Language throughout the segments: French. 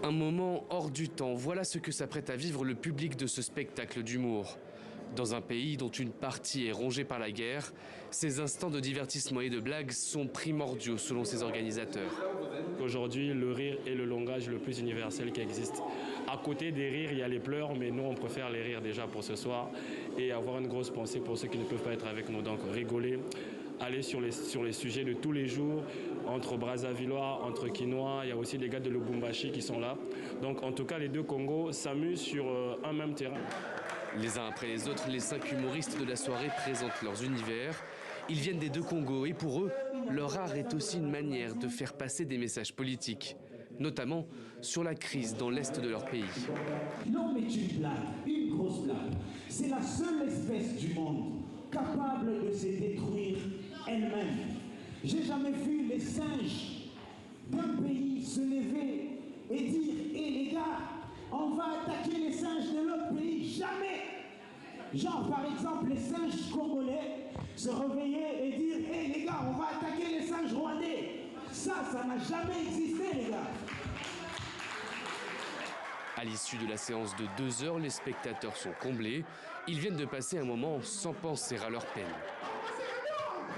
Un moment hors du temps, voilà ce que s'apprête à vivre le public de ce spectacle d'humour. Dans un pays dont une partie est rongée par la guerre, ces instants de divertissement et de blagues sont primordiaux selon ses organisateurs. Aujourd'hui, le rire est le langage le plus universel qui existe. À côté des rires, il y a les pleurs, mais nous, on préfère les rires déjà pour ce soir et avoir une grosse pensée pour ceux qui ne peuvent pas être avec nous. Donc rigoler, aller sur les sujets de tous les jours, entre Brazzavillois, entre Quinois, il y a aussi les gars de Lubumbashi qui sont là. Donc en tout cas, les deux Congos s'amusent sur un même terrain. Les uns après les autres, les 5 humoristes de la soirée présentent leurs univers. Ils viennent des deux Congos et pour eux, leur art est aussi une manière de faire passer des messages politiques, notamment sur la crise dans l'est de leur pays. L'homme est une blague, une grosse blague. C'est la seule espèce du monde capable de se détruire elle-même. J'ai jamais vu les singes d'un pays se lever et dire « Hé les gars, on va attaquer les singes de l'autre pays, jamais !» Genre par exemple les singes congolais se réveiller et dire « Hé les gars, on va attaquer les singes rwandais !» Ça n'a jamais existé les gars. À l'issue de la séance de 2 heures, les spectateurs sont comblés. Ils viennent de passer un moment sans penser à leur peine.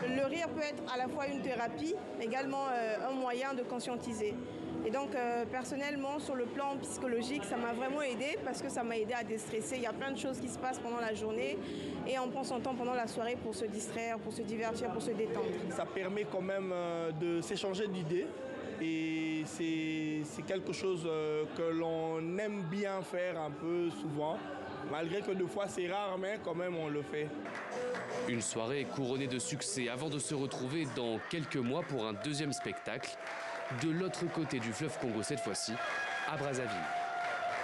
Le rire peut être à la fois une thérapie, mais également un moyen de conscientiser. Et donc personnellement, sur le plan psychologique, ça m'a vraiment aidé parce que ça m'a aidé à déstresser. Il y a plein de choses qui se passent pendant la journée et on prend son temps pendant la soirée pour se distraire, pour se divertir, pour se détendre. Ça permet quand même de s'échanger d'idées et c'est quelque chose que l'on aime bien faire un peu souvent. Malgré que deux fois c'est rare, mais quand même on le fait. Une soirée couronnée de succès avant de se retrouver dans quelques mois pour un deuxième spectacle, de l'autre côté du fleuve Congo cette fois-ci, à Brazzaville.